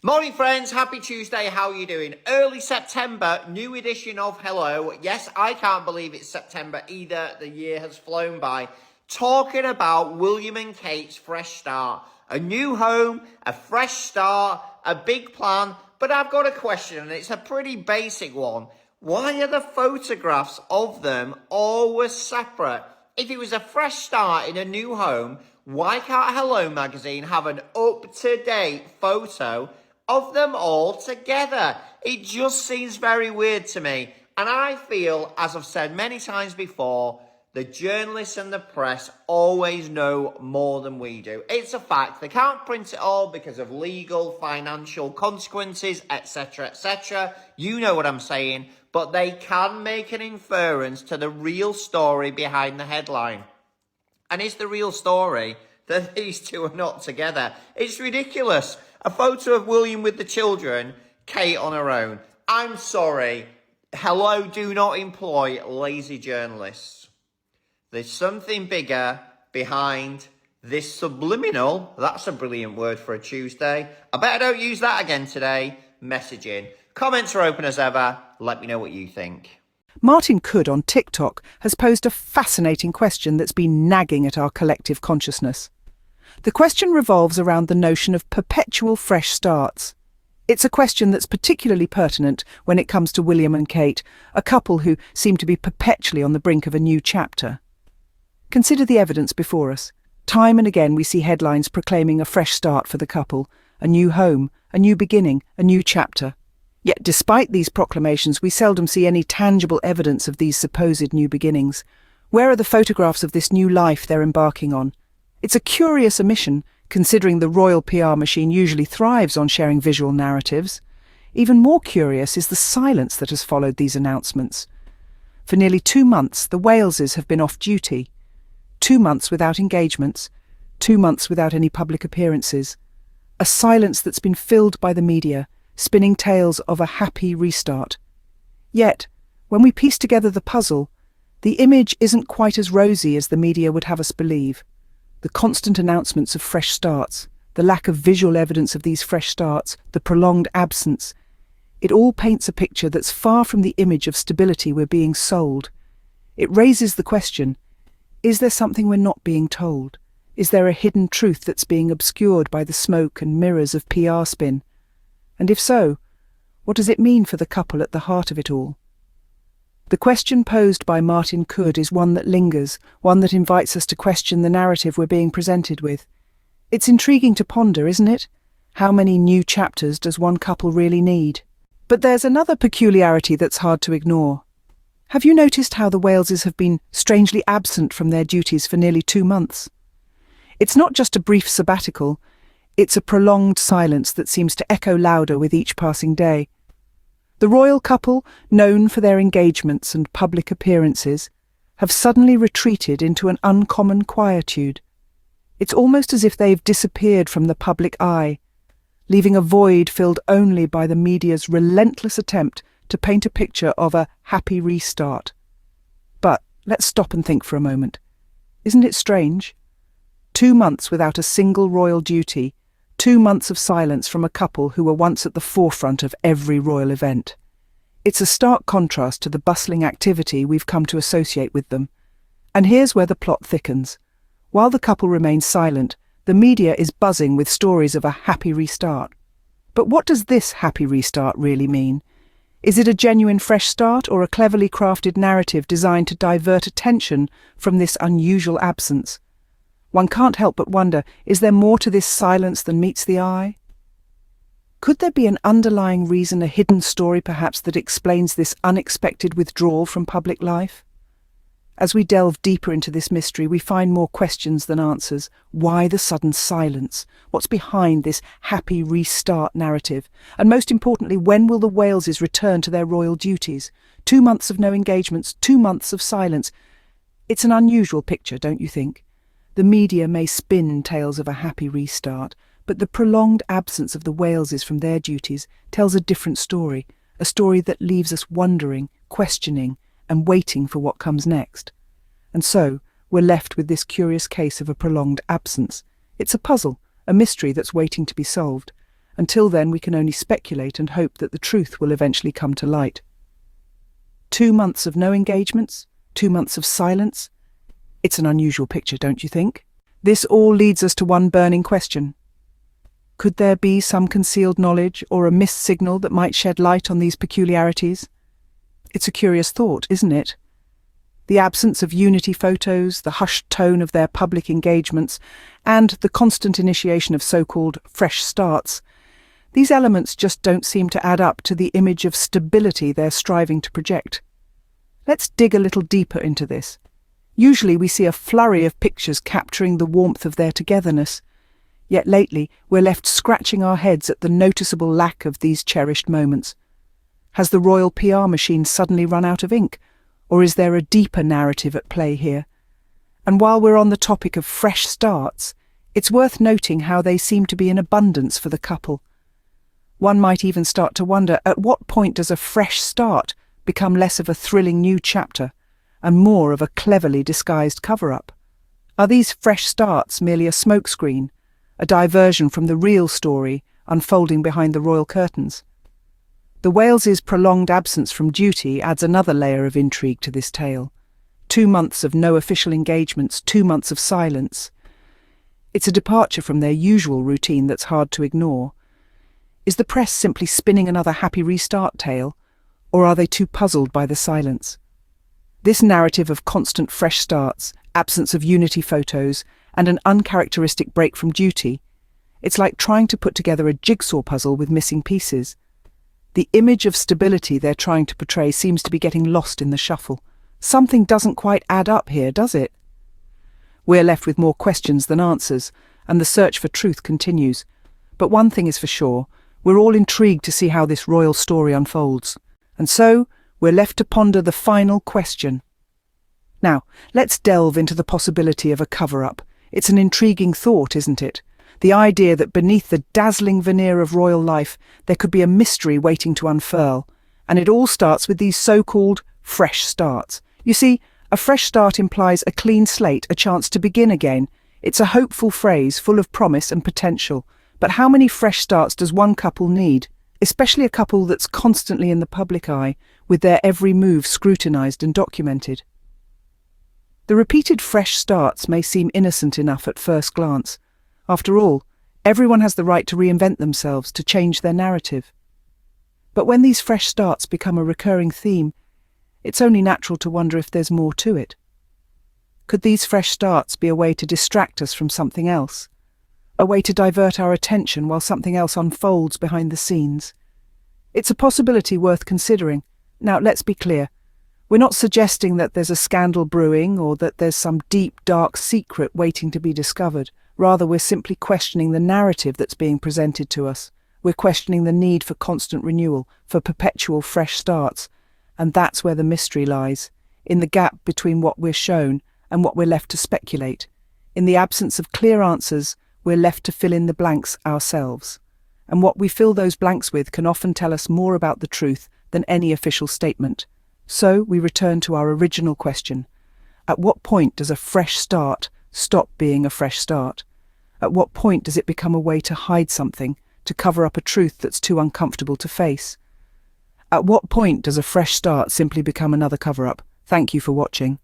Morning friends, happy Tuesday, how are you doing? Early September, new edition of Hello. Yes, I can't believe it's September either, the year has flown by. Talking about William and Kate's fresh start. A new home, a fresh start, a big plan. But I've got a question and it's a pretty basic one. Why are the photographs of them always separate? If it was a fresh start in a new home, why can't Hello magazine have an up-to-date photo of them all together? It just seems very weird to me. And I feel, as I've said many times before, the journalists and the press always know more than we do. It's a fact. They can't print it all because of legal, financial consequences, etc., etc. You know what I'm saying. But they can make an inference to the real story behind the headline. And is the real story that these two are not together? It's ridiculous. A photo of William with the children, Kate on her own. I'm sorry. Hello, do not employ lazy journalists. There's something bigger behind this subliminal, that's a brilliant word for a Tuesday. I bet I don't use that again today, messaging. Comments are open as ever. Let me know what you think. Martyn on TikTok has posed a fascinating question that's been nagging at our collective consciousness. The question revolves around the notion of perpetual fresh starts. It's a question that's particularly pertinent when it comes to William and Kate, a couple who seem to be perpetually on the brink of a new chapter. Consider the evidence before us. Time and again we see headlines proclaiming a fresh start for the couple, a new home, a new beginning, a new chapter. Yet despite these proclamations, we seldom see any tangible evidence of these supposed new beginnings. Where are the photographs of this new life they're embarking on? It's a curious omission, considering the royal PR machine usually thrives on sharing visual narratives. Even more curious is the silence that has followed these announcements. For nearly 2 months, the Waleses have been off duty. 2 months without engagements, 2 months without any public appearances. A silence that's been filled by the media, spinning tales of a happy restart. Yet, when we piece together the puzzle, the image isn't quite as rosy as the media would have us believe. The constant announcements of fresh starts, the lack of visual evidence of these fresh starts, the prolonged absence, it all paints a picture that's far from the image of stability we're being sold. It raises the question, is there something we're not being told? Is there a hidden truth that's being obscured by the smoke and mirrors of PR spin? And if so, what does it mean for the couple at the heart of it all? The question posed by Martyn is one that lingers, one that invites us to question the narrative we're being presented with. It's intriguing to ponder, isn't it? How many new chapters does one couple really need? But there's another peculiarity that's hard to ignore. Have you noticed how the Waleses have been strangely absent from their duties for nearly 2 months? It's not just a brief sabbatical, it's a prolonged silence that seems to echo louder with each passing day. The royal couple, known for their engagements and public appearances, have suddenly retreated into an uncommon quietude. It's almost as if they've disappeared from the public eye, leaving a void filled only by the media's relentless attempt to paint a picture of a happy restart. But let's stop and think for a moment. Isn't it strange? 2 months without a single royal duty, 2 months of silence from a couple who were once at the forefront of every royal event. It's a stark contrast to the bustling activity we've come to associate with them. And here's where the plot thickens. While the couple remains silent, the media is buzzing with stories of a happy restart. But what does this happy restart really mean? Is it a genuine fresh start or a cleverly crafted narrative designed to divert attention from this unusual absence? One can't help but wonder, is there more to this silence than meets the eye? Could there be an underlying reason, a hidden story perhaps, that explains this unexpected withdrawal from public life? As we delve deeper into this mystery, we find more questions than answers. Why the sudden silence? What's behind this happy restart narrative? And most importantly, when will the Waleses return to their royal duties? 2 months of no engagements, 2 months of silence. It's an unusual picture, don't you think? The media may spin tales of a happy restart, but the prolonged absence of the Waleses from their duties tells a different story, a story that leaves us wondering, questioning, and waiting for what comes next. And so, we're left with this curious case of a prolonged absence. It's a puzzle, a mystery that's waiting to be solved. Until then, we can only speculate and hope that the truth will eventually come to light. 2 months of no engagements, 2 months of silence. It's an unusual picture, don't you think? This all leads us to one burning question. Could there be some concealed knowledge or a missed signal that might shed light on these peculiarities? It's a curious thought, isn't it? The absence of unity photos, the hushed tone of their public engagements, and the constant initiation of so-called fresh starts, these elements just don't seem to add up to the image of stability they're striving to project. Let's dig a little deeper into this. Usually we see a flurry of pictures capturing the warmth of their togetherness, yet lately we're left scratching our heads at the noticeable lack of these cherished moments. Has the royal PR machine suddenly run out of ink? Or is there a deeper narrative at play here? And while we're on the topic of fresh starts, it's worth noting how they seem to be in abundance for the couple. One might even start to wonder, at what point does a fresh start become less of a thrilling new chapter and more of a cleverly disguised cover-up? Are these fresh starts merely a smokescreen, a diversion from the real story unfolding behind the royal curtains? The Wales's prolonged absence from duty adds another layer of intrigue to this tale. 2 months of no official engagements, 2 months of silence. It's a departure from their usual routine that's hard to ignore. Is the press simply spinning another happy restart tale, or are they too puzzled by the silence? This narrative of constant fresh starts, absence of unity photos, and an uncharacteristic break from duty, it's like trying to put together a jigsaw puzzle with missing pieces. The image of stability they're trying to portray seems to be getting lost in the shuffle. Something doesn't quite add up here, does it? We're left with more questions than answers, and the search for truth continues. But one thing is for sure, we're all intrigued to see how this royal story unfolds. And so, we're left to ponder the final question. Now, let's delve into the possibility of a cover-up. It's an intriguing thought, isn't it? The idea that beneath the dazzling veneer of royal life, there could be a mystery waiting to unfurl. And it all starts with these so-called fresh starts. You see, a fresh start implies a clean slate, a chance to begin again. It's a hopeful phrase full of promise and potential. But how many fresh starts does one couple need? Especially a couple that's constantly in the public eye, with their every move scrutinized and documented. The repeated fresh starts may seem innocent enough at first glance. After all, everyone has the right to reinvent themselves, to change their narrative. But when these fresh starts become a recurring theme, it's only natural to wonder if there's more to it. Could these fresh starts be a way to distract us from something else? A way to divert our attention while something else unfolds behind the scenes? It's a possibility worth considering. Now, let's be clear. We're not suggesting that there's a scandal brewing or that there's some deep, dark secret waiting to be discovered. Rather, we're simply questioning the narrative that's being presented to us. We're questioning the need for constant renewal, for perpetual fresh starts. And that's where the mystery lies, in the gap between what we're shown and what we're left to speculate. In the absence of clear answers, we're left to fill in the blanks ourselves. And what we fill those blanks with can often tell us more about the truth than any official statement. So we return to our original question. At what point does a fresh start stop being a fresh start? At what point does it become a way to hide something, to cover up a truth that's too uncomfortable to face? At what point does a fresh start simply become another cover-up? Thank you for watching.